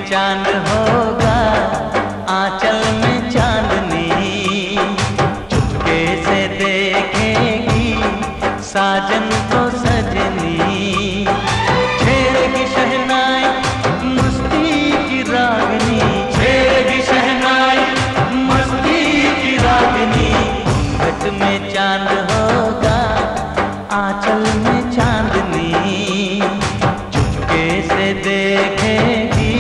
चांद होगा आंचल में चांदनी, चुपके से देखेगी साजन को सजनी। छेड़ेगी शहनाई मस्ती की रागनी, छेड़ेगी शहनाई मस्ती की रागनी। घट में चांद होगा आंचल में चांदनी, चुपके से देखेगी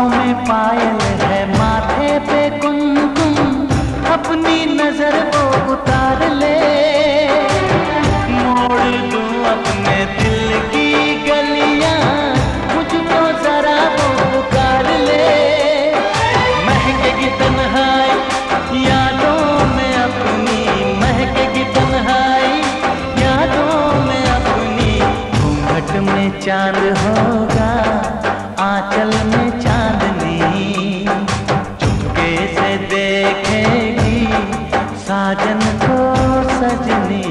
पाँव में पायल है, माथे पे कुमकुम, अपनी नजर वो उतार ले। मोड़ दूं अपने दिल की गलियां, मुझको जरा वो पुकार ले। महकेगी तन्हाई यादों में अपनी, महकेगी तन्हाई यादों में अपनी। घूंघट में चांद होगा, आंचल में चांदनी, चुपके से देखेगी साजन को सजनी।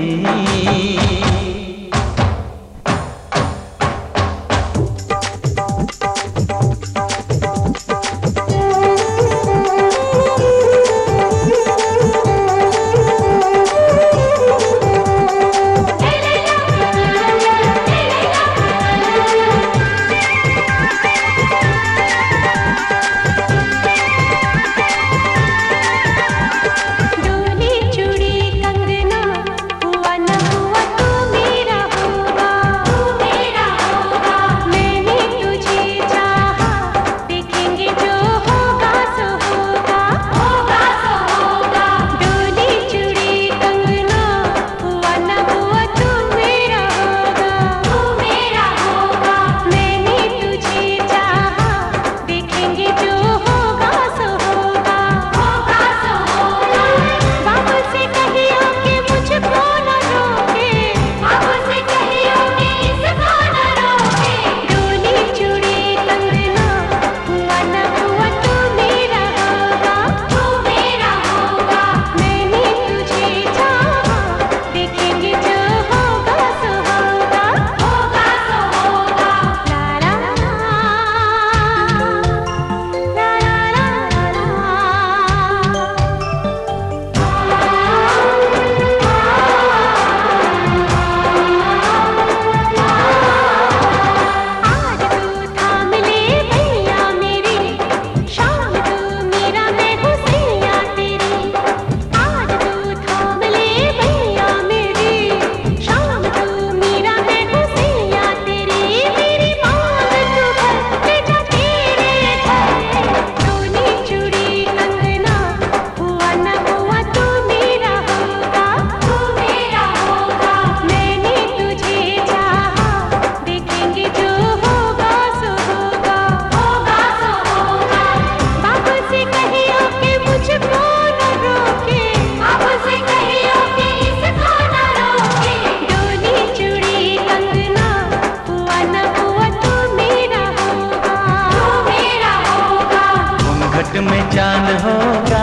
में चांद होगा,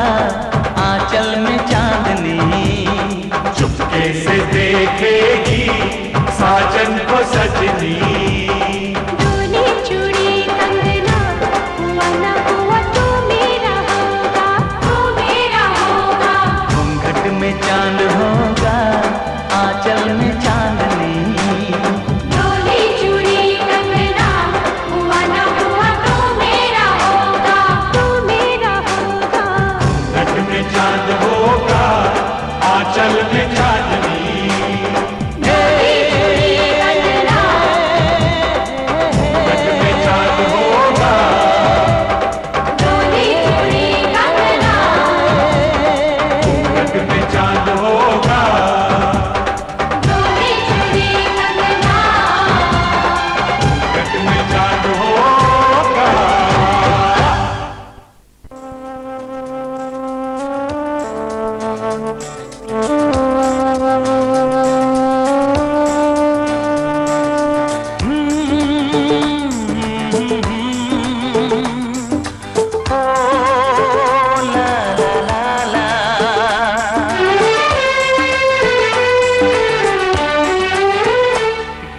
आंचल में चांदनी, चुपके से देखेगी साजन को सजनी। डोली चूड़ी कंगना, हुआ ना हुआ तू मेरा होगा, तू मेरा होगा। घूंघट में चांद होगा, आंचल में चांदनी। डोली चूड़ी कंगना, हुआ ना हुआ तू मेरा होगा, तू मेरा होगा। घूंघट में चांद होगा, आंचल में चांदनी।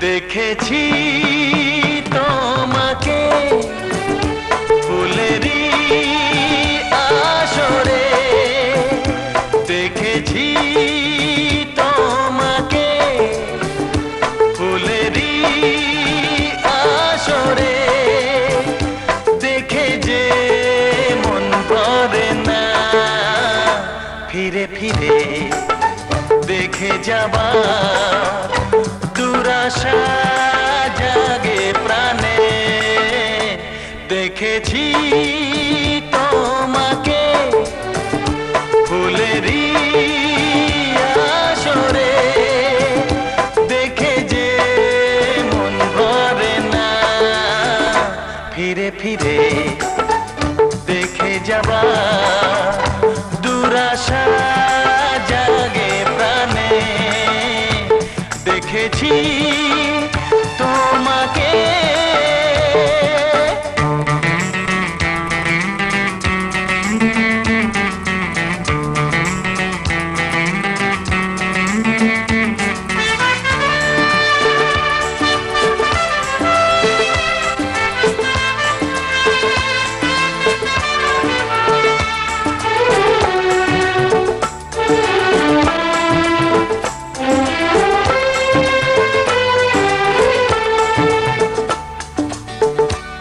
দেখেছি তোমাকে ফুলেরি আসরে, দেখেছি তোমাকে ফুলেরি আসরে, দেখে যে মন করে না ফিরে ফিরে দেখে যাবা, দুরাশা জাগে প্রাণে, দেখেছি তোমাকে ফুলেরই আসরে, দেখে যে মন ভরে না, ফিরে ফিরে দেখে যাবা দুরাশা জাগে প্রাণে, দেখেছি তোমাকে।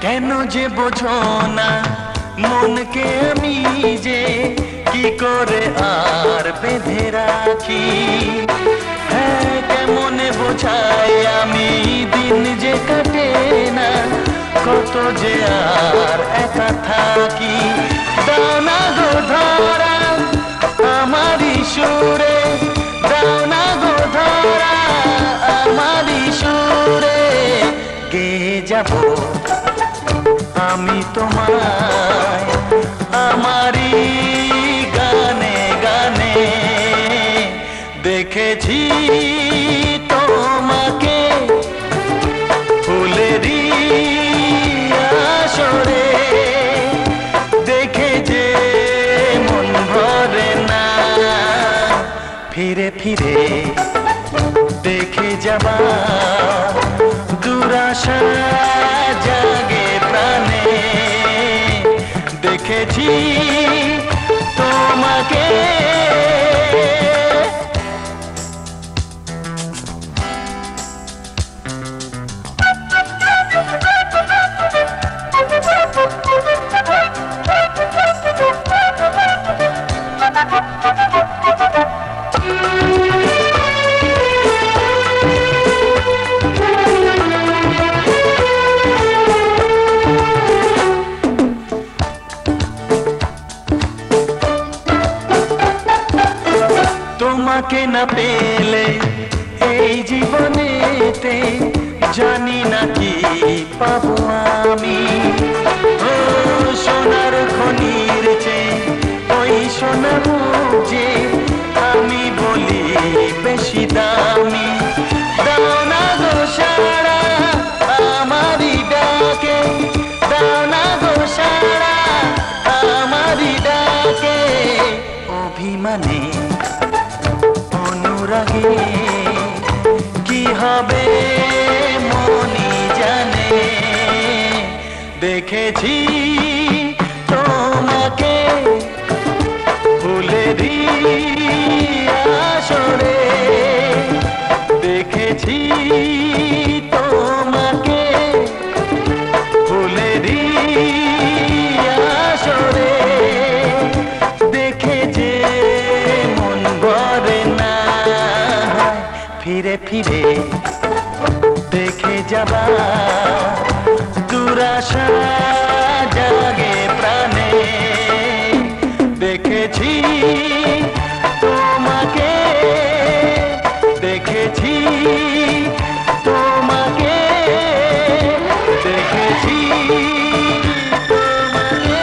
কেন যে বোঝো না মনকে আমি যে কি করে আর বেঁধে রাখি, হ্যাঁ কেমনে বোঝাই আমি দিন যে কাটে না, কত যে আর একা থাকি। দাও না গো ধরা আমারই সুরে, দাও না গো ধরা আমারই সুরে, গেয়ে যাবো আমি তোমায় আমারই গানে গানে, দেখেছি তোমাকে ফুলেরই আসরে, দেখে যে মন ভরে না, ফিরে ফিরে দেখে যাবা দুরাশা জাগে প্রাণে, দেখেছি তোমাকে। তোমাকে না পেলে এই জীবনেতে জানি না কি পাবো আমি, ও সোনার খনির চেয়ে ওই সোনা মুখ যে আমি বলি বেশি দামি। দাও না গো সারা আমারই ডাকে, দাও না গো সারা আমারই ডাকে, অভিমানে অনুরাগে কি হবে মনি জানে, দেখেছি তোমাকে ফুলেরই আসরে, দেখেছি তোমাকে ফুলেরই আসরে, দেখে যে মন ভরে না, ফিরে ফিরে দেখে যাবা দুরাশা জাগে প্রাণে, দেখেছি তোমাকে, দেখেছি তোমাকে, দেখেছি তোমাকে।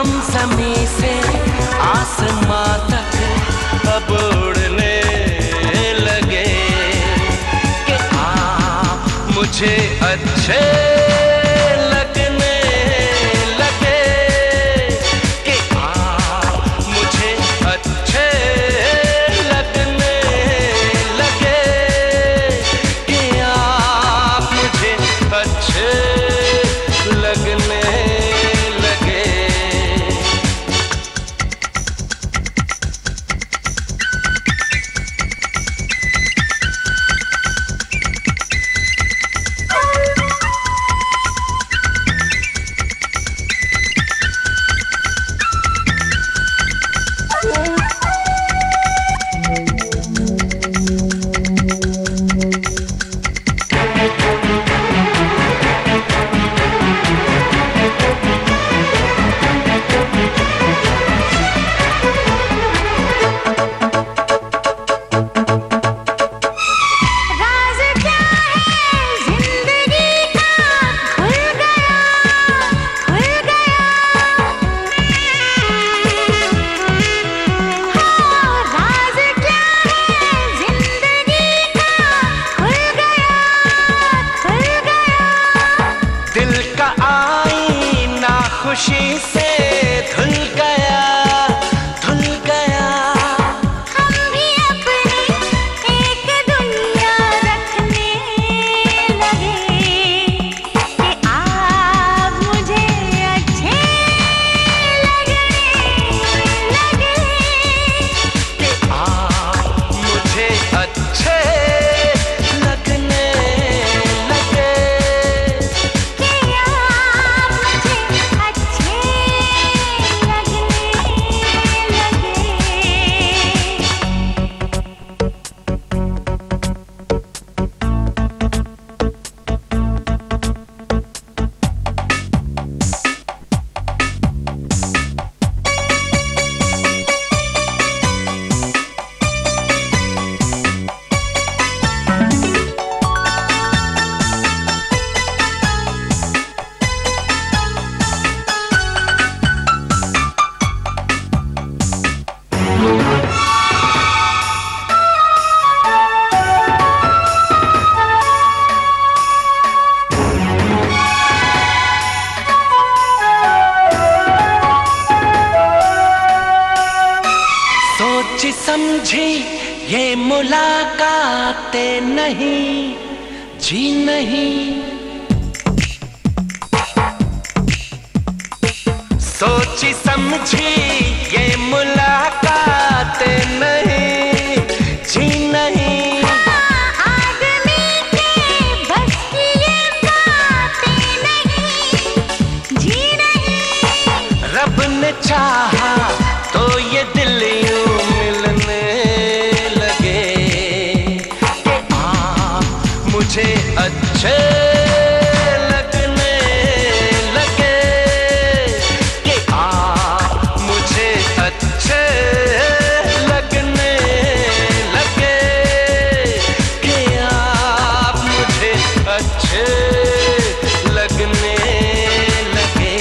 हम ज़मीं से आसमां तक अब उड़ने लगे कि आप मुझे अच्छे लगने लगे कि आप मुझे अच्छे लगने लगे कि आप मुझे अच्छे लगने लगे। खुशी से धुल गया, धुल गया। हम भी अपनी एक दुनिया रखने लगे कि आप मुझे अच्छे लगने लगे कि आप मुझे अच्छे लगने लगे कि आप मुझे अच्छे लगने लगे। सोची समझी ये मुलाकातें नहीं, जी नहीं। सोची समझी ये मुलाकातें नहीं, जी नहीं। आदमी के बस की ये बातें नहीं, जी नहीं। रब ने चाहा तो ये दिल यूं मिलने लगे कि आप मुझे अच्छे लगने लगे कि आप मुझे अच्छे लगने लगे कि आप मुझे अच्छे लगने लगे।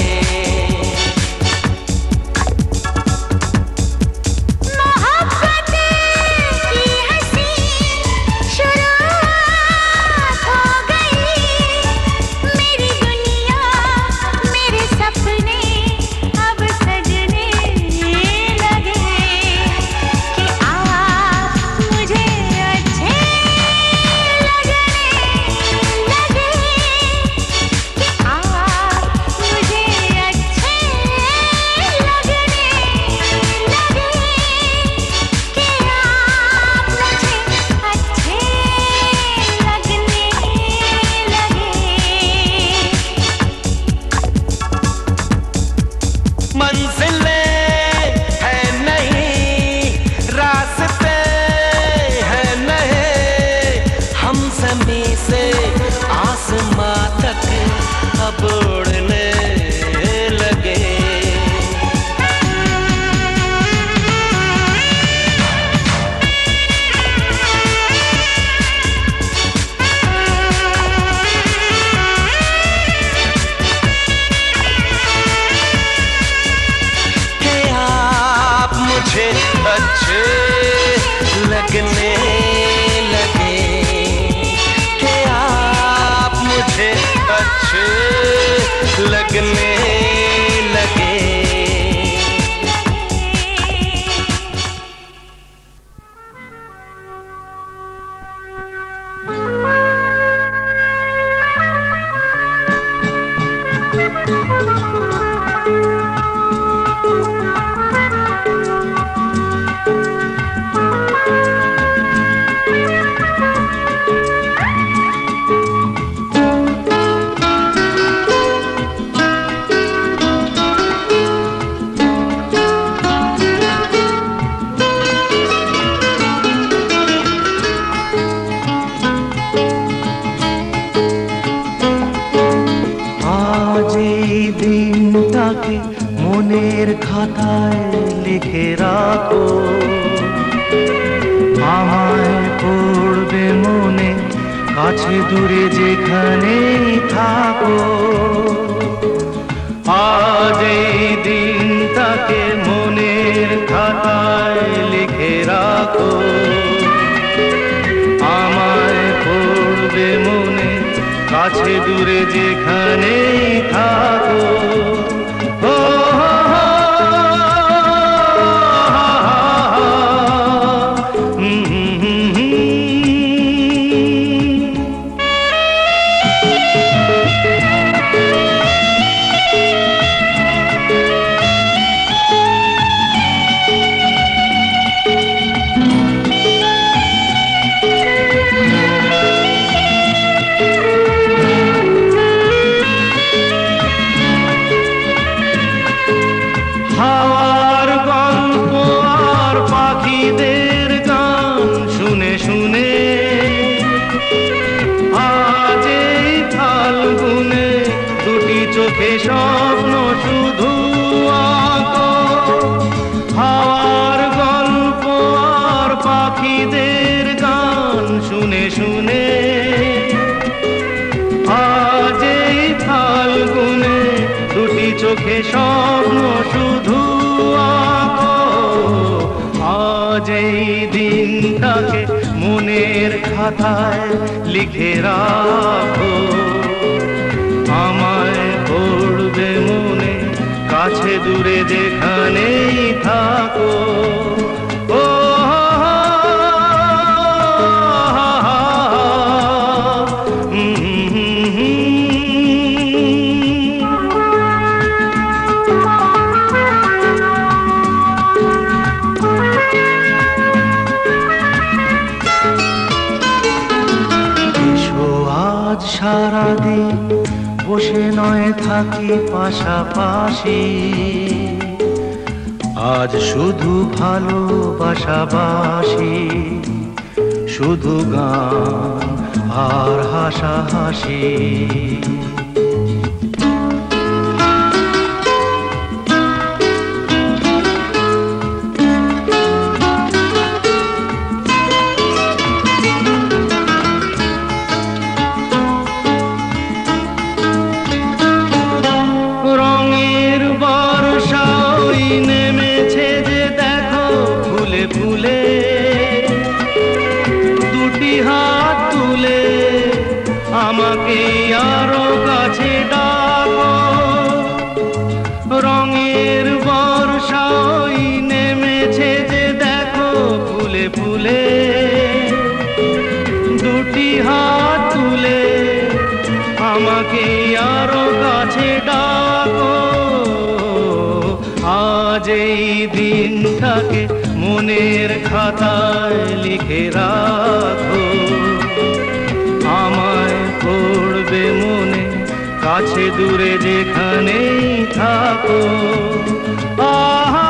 लगने लगे कि आप मुझे अच्छे लगने लगे। মনের খাতায় লিখে রাখো, আমায় পড়বে মনে, কাছে দূরে যেখানেই থাকো। আজ এই দিনটাকে মনের খাতায় লিখে রাখো, আমায় পড়বে মনে, কাছে দূরে যেখানেই থাকো। স্বপ্ন শুধু আঁকো, হাওয়ার গল্প আর পাখিদের গান শুনে শুনে। আজ এই ফাল্গুনে দুটি চোখে স্বপ্ন শুধু আঁকো, আজ এই দিনটাকে মনের খাতায় লিখে রাখো, আমায় পড়বে মনে, কাছে দূরে যেখানেই থাকো। ও এসো আজ সারাদিন বসে নয় থাকি পাশাপাশি, আজ শুধু ভালোবাসাবাসি, শুধু গান আর হাসাহাসি। ফুলে দুটি হাত তুলে আমাকে আরো কাছে ডাকো, রঙের বর্ষাই নেমেছে যে দেখো ফুলে ফুলে। দুটি হাত তুলে আমাকে আরো কাছে ডাকো, আজ এই দিনটাকে মনের খাতায় লিখে রাখো, আমায় পড়বে মনে, কাছে দূরে যেখানেই থাকো। আহা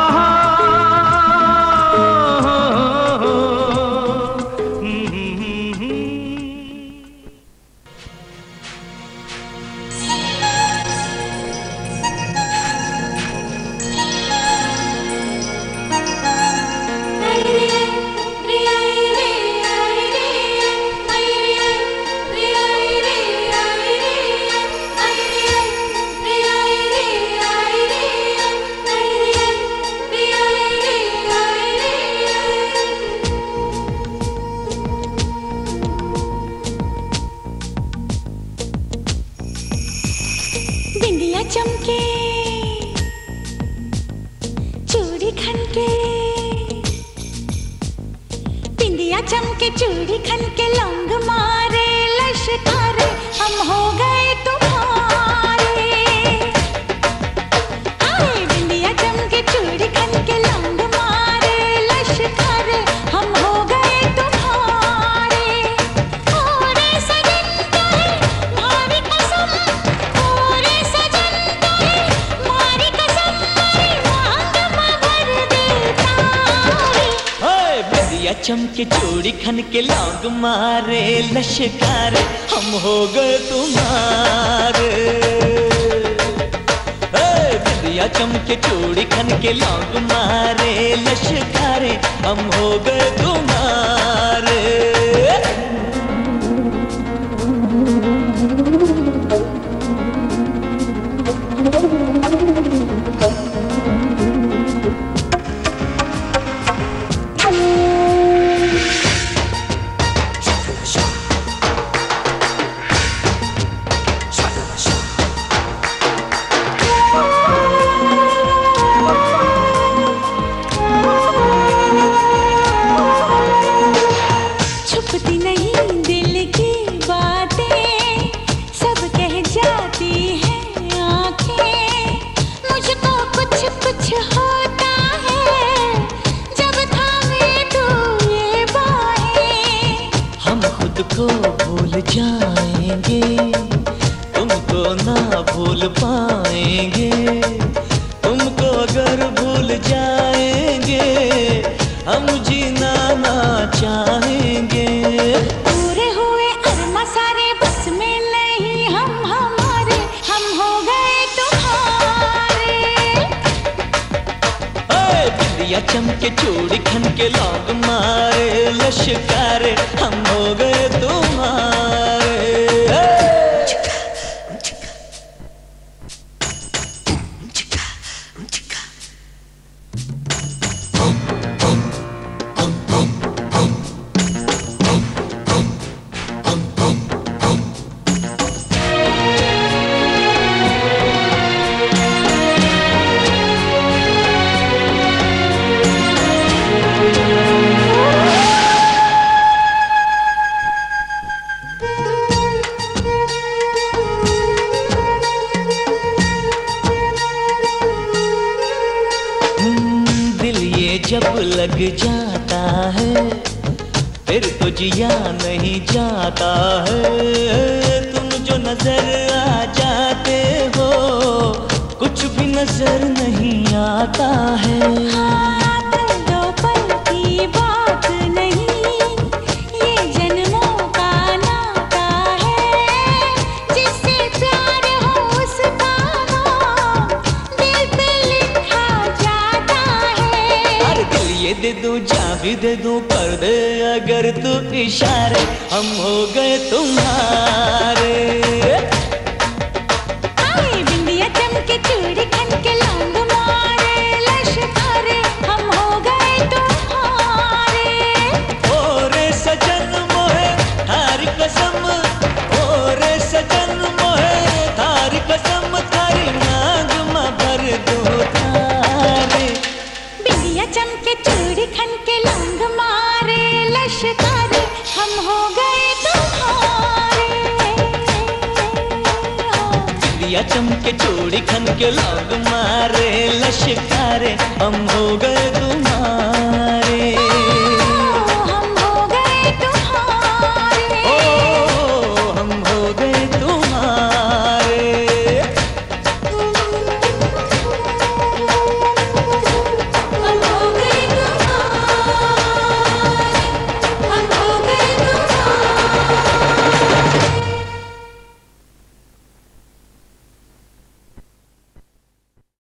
Priya चमके चूड़ी खन के लौंग मारे लश्कारे हम हो गए तुम्हारे। बिंदिया चमके चूड़ी खन के लौंग मारे लश्कारे हम हो गए तुम्हारे। छुपती नहीं दिल की बातें, सब कह जाती हैं आंखें। मुझको कुछ कुछ होता है जब थामे तू ये बाहें। हम खुद को भूल जाएंगे, तुमको ना भूल पाएंगे। तुमको अगर भूल जाएंगे हम जीना ना चाहेंगे। पूरे हुए अरमा सारे बस में नहीं हम हमारे, हम हो गए तुम्हारे। बिंदिया चमके चूड़ी खन के लौंग मारे लश्कारे हम हो गए तुम्हारे। जब लग जाता है फिर तो जिया नहीं जाता है। तुम जो नजर आ जाते हो कुछ भी नजर नहीं आता है। हाँ, पल दो पल की बात नहीं, ये जन्मों का नाता है। जिससे प्यार हो उसका नाम दिल पे लिखा जाता है। अरे दिल ये दे दूं जान भी दे दूं, कर दे अगर तू इशारे हम हो गए तुम्हारे। बिंदिया चमके चूड़ी खन के लौंग मारे लश्कारे हम हो गए तुम्हारे। ओ रे सजन मोहे थारी कसम, ओ रे सजन मोहे थारी कसम, थारी मांग में भर दूं थारे। बिंदिया चमके चूड़ी खन के लौंग मारे लश्कारे हम हो गए तुम्हारे। बिंदिया चमके चूड़ी खन के लौंग मारे लश्कारे हम हो गए तुम्हारे।